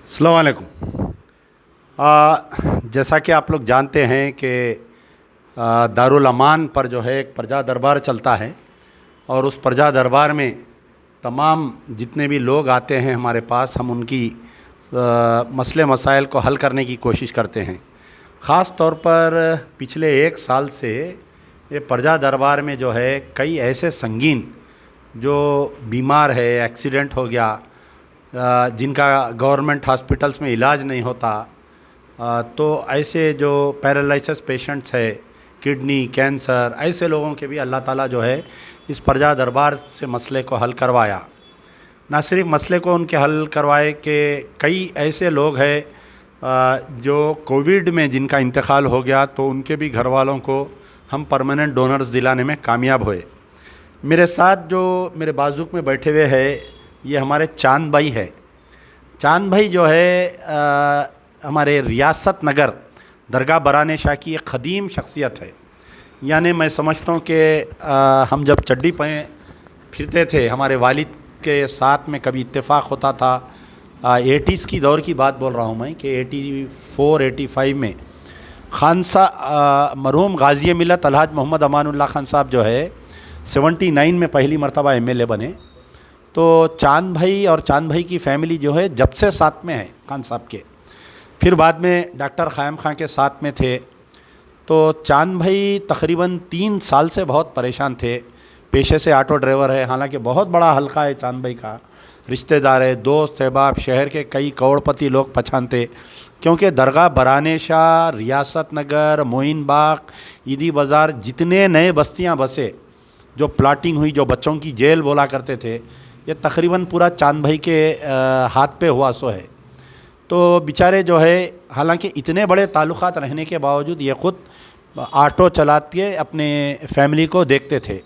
अस्सलाम वालेकुम। जैसा कि आप लोग जानते हैं कि दारुल अमान पर जो है एक प्रजा दरबार चलता है और उस प्रजा दरबार में तमाम जितने भी लोग आते हैं हमारे पास, हम उनकी मसले मसाइल को हल करने की कोशिश करते हैं। ख़ास तौर पर पिछले एक साल से ये प्रजा दरबार में जो है कई ऐसे संगीन जो बीमार है, एक्सीडेंट हो गया, जिनका गवर्नमेंट हॉस्पिटल्स में इलाज नहीं होता, तो ऐसे जो पैरालिसिस पेशेंट्स है, किडनी कैंसर, ऐसे लोगों के भी अल्लाह ताला जो है इस प्रजा दरबार से मसले को हल करवाया। ना सिर्फ मसले को उनके हल करवाए कि कई ऐसे लोग हैं जो कोविड में जिनका इंतकाल हो गया तो उनके भी घर वालों को हम परमानेंट डोनर्स दिलाने में कामयाब हुए। मेरे साथ जो मेरे बाजू में बैठे हुए हैं ये हमारे चांद भाई है। चांद भाई जो है हमारे रियासत नगर दरगाह बराने शाह की एक ख़दीम शख्सियत है। यानी मैं समझता हूँ कि हम जब चड्डी पे फिरते थे, हमारे वालिद के साथ में कभी इत्तेफाक होता था। 80s की दौर की बात बोल रहा हूँ मैं कि 84-85 में खान साहब मरहूम गाज़ी मिलत अलहाज मोहम्मद अमानुल्लाह खान साहब जो है 79 में पहली मरतबा MLA बने। तो चांद भाई और चांद भाई की फ़ैमिली जो है जब से साथ में है खान साहब के, फिर बाद में डॉक्टर ख़ायम खां के साथ में थे। तो चांद भाई तकरीबन 3 साल से बहुत परेशान थे। पेशे से ऑटो ड्राइवर है, हालांकि बहुत बड़ा हल्का है चांद भाई का, रिश्तेदार है, दोस्त अहबाब, शहर के कई करोड़पति लोग पहचानते। क्योंकि दरगाह बराने शाह, रियासत नगर, मोइन बाग, ईदी बाज़ार, जितने नए बस्तियां बसे, जो प्लाटिंग हुई, जो बच्चों की जेल बोला करते थे, ये तकरीबन पूरा चांद भाई के हाथ पे हुआ सो है। तो बेचारे जो है हालांकि इतने बड़े ताल्लुक़ात रहने के बावजूद ये ख़ुद ऑटो चलाते अपने फैमिली को देखते थे।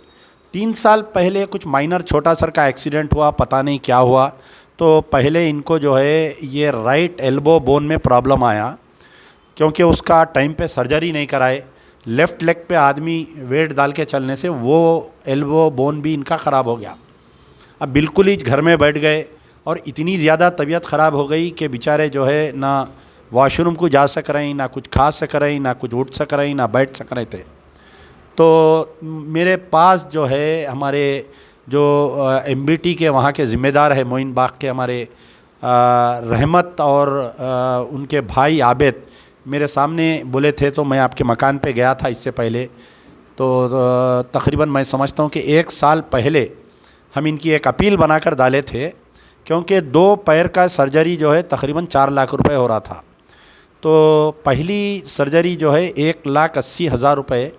3 साल पहले कुछ माइनर छोटा सर का एक्सीडेंट हुआ, पता नहीं क्या हुआ। तो पहले इनको जो है ये राइट एल्बो बोन में प्रॉब्लम आया, क्योंकि उसका टाइम पे सर्जरी नहीं कराए। लेफ़्ट लेग पे आदमी वेट डाल के चलने से वो एल्बो बोन भी इनका ख़राब हो गया। अब बिल्कुल ही घर में बैठ गए और इतनी ज़्यादा तबीयत ख़राब हो गई कि बेचारे जो है ना वॉशरूम को जा सक रहे, ना कुछ खा सक रहे, ना कुछ उठ सक रहे, ना बैठ सक रहे थे। तो मेरे पास जो है हमारे जो MBT के वहाँ के ज़िम्मेदार है मोइन बाग के, हमारे रहमत और उनके भाई आबिद मेरे सामने बोले थे। तो मैं आपके मकान पे गया था इससे पहले। तो तकरीबन मैं समझता हूँ कि 1 साल पहले हम इनकी एक अपील बनाकर डाले थे, क्योंकि 2 पैर का सर्जरी जो है तकरीबन 4 लाख रुपए हो रहा था। तो पहली सर्जरी जो है 1,80,000 रुपये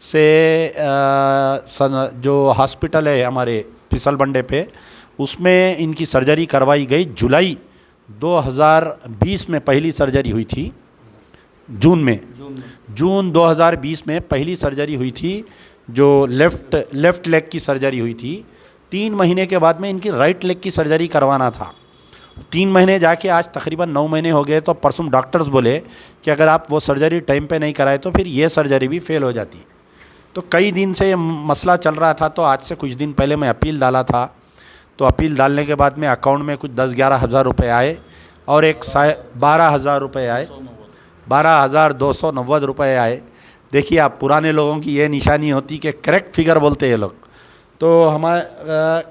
से जो हॉस्पिटल है हमारे फिसल बंडे पे, उसमें इनकी सर्जरी करवाई गई। जुलाई 2020 में पहली सर्जरी हुई थी, जून 2020 में पहली सर्जरी हुई थी, जो लेफ़्ट लेग की सर्जरी हुई थी। 3 महीने के बाद में इनकी राइट लेग की सर्जरी करवाना था। 3 महीने जाके आज तकरीबन 9 महीने हो गए। तो परसों डॉक्टर्स बोले कि अगर आप वो सर्जरी टाइम पे नहीं कराए तो फिर ये सर्जरी भी फेल हो जाती। तो कई दिन से ये मसला चल रहा था। तो आज से कुछ दिन पहले मैं अपील डाला था। तो अपील डालने के बाद में अकाउंट में कुछ 10-11 हज़ार रुपये आए और एक 12,000 रुपये आए, 12,290 रुपये आए। देखिए आप, पुराने लोगों की ये निशानी होती कि करेक्ट फिगर बोलते ये लोग। तो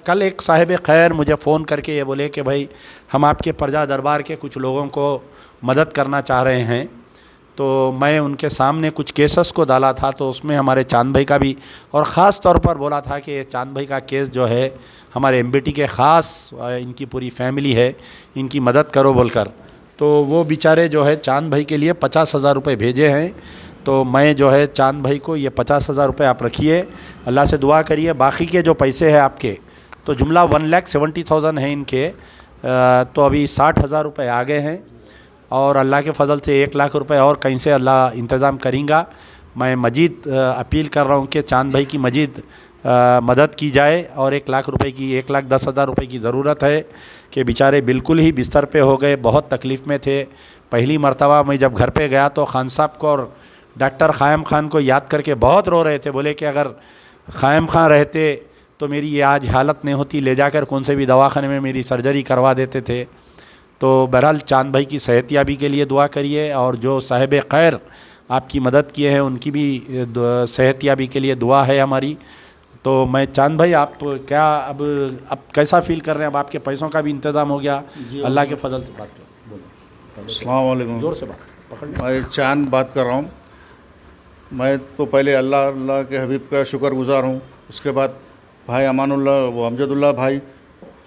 कल एक साहिब खैर मुझे फ़ोन करके ये बोले कि भाई हम आपके प्रजा दरबार के कुछ लोगों को मदद करना चाह रहे हैं। तो मैं उनके सामने कुछ केसेस को डाला था, तो उसमें हमारे चांद भाई का भी, और ख़ास तौर पर बोला था कि चांद भाई का केस जो है हमारे MBT के ख़ास इनकी पूरी फैमिली है, इनकी मदद करो बोलकर। तो वो बेचारे जो है चांद भाई के लिए 50,000 रुपये भेजे हैं। तो मैं जो है चांद भाई को ये 50,000 रुपये आप रखिए, अल्लाह से दुआ करिए। बाकी के जो पैसे हैं आपके, तो जुमला 1,70,000 है इनके। तो अभी 60,000 रुपये आ गए हैं और अल्लाह के फजल से 1 लाख रुपये और कहीं से अल्लाह इंतज़ाम करेंगा। मैं मजीद अपील कर रहा हूँ कि चांद भाई की मजीद मदद की जाए और 1 लाख रुपए की, 1,10,000 रुपये की ज़रूरत है कि बेचारे बिल्कुल ही बिस्तर पे हो गए, बहुत तकलीफ़ में थे। पहली मरतबा मैं जब घर पे गया तो खान साहब को और डॉक्टर ख़ायम खान को याद करके बहुत रो रहे थे। बोले कि अगर ख़ायम खान रहते तो मेरी ये आज हालत नहीं होती, ले जाकर कौन से भी दवाखाने में मेरी सर्जरी करवा देते थे। تو بہرحال چاند بھائی کی صحت یابی کے لیے دعا کریے، اور جو صاحب خیر آپ کی مدد کیے ہیں ان کی بھی صحت یابی کے لیے دعا ہے ہماری۔ تو میں چاند بھائی آپ کیا اب کیسا فیل کر رہے ہیں؟ اب آپ کے پیسوں کا بھی انتظام ہو گیا اللہ کے فضل سے؟ بات کرو، السلام علیکم، زور سے بات پکڑ لیں۔ میں چاند بات کر رہا ہوں۔ میں تو پہلے اللہ کے حبیب کا شکر گزار ہوں، اس کے بعد بھائی امان اللہ و امجد اللہ بھائی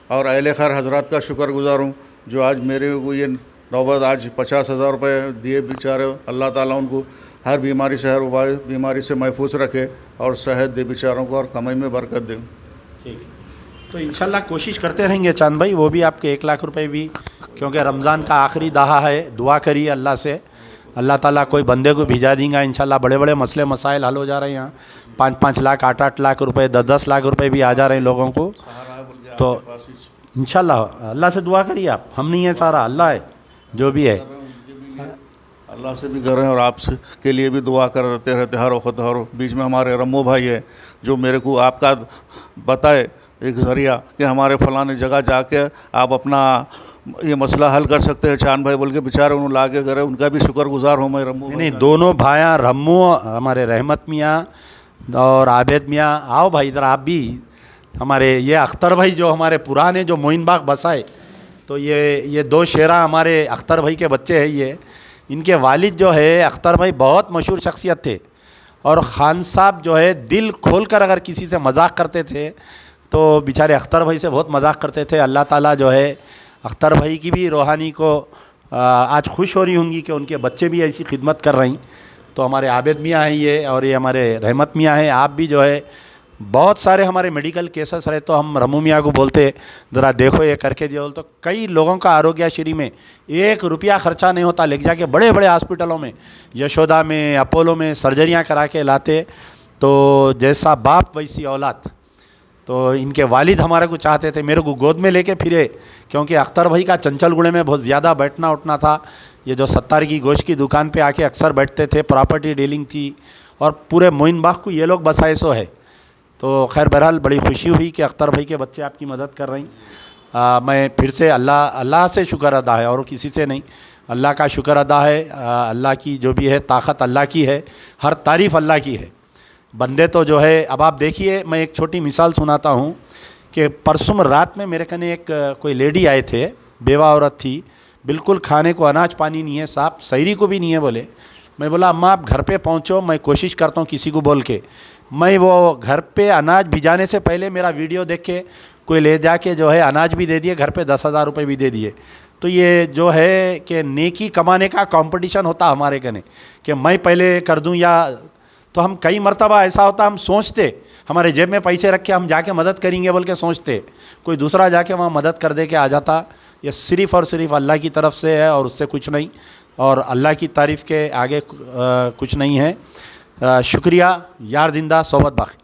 اور اہل خیر حضرات کا شکر گزار ہوں، جو آج میرے کو یہ نوبت آج 50,000 روپے دیے بیچارے۔ اللہ تعالیٰ ان کو ہر بیماری سے، ہر بیماری سے محفوظ رکھے اور صحت دے بیچاروں کو، اور کمائی میں برکت دے۔ ٹھیک ہے، تو انشاءاللہ کوشش کرتے رہیں گے چاند بھائی، وہ بھی آپ کے 1 لاکھ روپے بھی، کیونکہ رمضان کا آخری دہا ہے، دعا کریے اللہ سے، اللہ تعالیٰ کوئی بندے کو بھیجا دیں گا انشاءاللہ۔ بڑے بڑے مسئلے مسائل حل ہو جا رہے ہیں یہاں، 5-5 لاکھ 8-8 لاکھ روپے 10-10 لاکھ روپے بھی آ جا رہے ہیں لوگوں کو۔ تو انشاءاللہ اللہ سے دعا کریے آپ، ہم نہیں ہیں، سارا اللہ ہے جو بھی ہے۔ اللہ سے بھی کر رہے ہیں اور آپ سے کے لیے بھی دعا کرتے رہتے ہر وقت۔ اور بیچ میں ہمارے رمو بھائی ہے جو میرے کو آپ کا بتائے ایک ذریعہ کہ ہمارے فلاں جگہ جا کے آپ اپنا یہ مسئلہ حل کر سکتے ہیں، چاند بھائی بول کے بیچارے انہوں لا کے کرے، ان کا بھی شکر گزار ہوں میں رمو نہیں، دونوں بھائیاں رمو، ہمارے رحمت میاں اور عابد میاں، آؤ بھائی ذرا آپ بھی۔ ہمارے یہ اختر بھائی جو ہمارے پرانے جو معین باغ بسائے، تو یہ 2 شیرہ ہمارے اختر بھائی کے بچے ہیں۔ یہ ان کے والد جو ہے اختر بھائی بہت مشہور شخصیت تھے، اور خان صاحب جو ہے دل کھول کر اگر کسی سے مذاق کرتے تھے تو بیچارے اختر بھائی سے بہت مذاق کرتے تھے۔ اللہ تعالیٰ جو ہے اختر بھائی کی بھی روحانی کو آج خوش ہو رہی ہوں گی کہ ان کے بچے بھی ایسی خدمت کر رہی۔ تو ہمارے عابد میاں ہیں یہ، اور یہ ہمارے رحمت میاں ہیں۔ آپ بھی جو ہے بہت سارے ہمارے میڈیکل کیسز رہے تو ہم رمو میاں کو بولتے ذرا دیکھو یہ کر کے دیو، تو کئی لوگوں کا آروگیہ شری میں 1 روپیہ خرچہ نہیں ہوتا، لے جا کے بڑے بڑے ہاسپٹلوں میں، یشودا میں، اپولو میں سرجریاں کرا کے لاتے۔ تو جیسا باپ ویسی اولاد۔ تو ان کے والد ہمارے کو چاہتے تھے، میرے کو گود میں لے کے پھرے، کیونکہ اختر بھائی کا چنچل گڑے میں بہت زیادہ بیٹھنا اٹھنا تھا۔ یہ جو 70 کی گوشت کی دکان پہ آ کے اکثر بیٹھتے تھے، پراپرٹی ڈیلنگ تھی، اور پورے معین باغ کو یہ لوگ بسائے سو ہے۔ تو خیر بہرحال بڑی خوشی ہوئی کہ اختر بھائی کے بچے آپ کی مدد کر رہی۔ میں پھر سے اللہ سے شکر ادا ہے، اور کسی سے نہیں، اللہ کا شکر ادا ہے۔ اللہ کی جو بھی ہے طاقت اللہ کی ہے، ہر تعریف اللہ کی ہے۔ بندے تو جو ہے، اب آپ دیکھیے میں ایک چھوٹی مثال سناتا ہوں کہ پرسوں رات میں میرے کنے ایک کوئی لیڈی آئے تھے، بیوہ عورت تھی، بالکل کھانے کو اناج پانی نہیں ہے، صاحب سحری کو بھی نہیں ہے بولے۔ میں بولا اماں آپ گھر پہ پہنچو، میں کوشش کرتا ہوں کسی کو بول کے، میں وہ گھر پہ اناج بھجانے سے پہلے میرا ویڈیو دیکھ کے کوئی لے جا کے جو ہے اناج بھی دے دیے، گھر پہ 10,000 روپے بھی دے دیے۔ تو یہ جو ہے کہ نیکی کمانے کا کمپٹیشن ہوتا ہمارے کنے، کہ میں پہلے کر دوں، یا تو ہم کئی مرتبہ ایسا ہوتا ہم سوچتے ہمارے جیب میں پیسے رکھ کے ہم جا کے مدد کریں گے بول کے سوچتے، کوئی دوسرا جا کے وہاں مدد کر دے کے آ جاتا۔ یہ صرف اور صرف اللہ کی طرف سے ہے اور اس سے کچھ نہیں، اور اللہ کی تعریف کے آگے کچھ نہیں ہے۔ شکریہ، یار زندہ صحبت باقی۔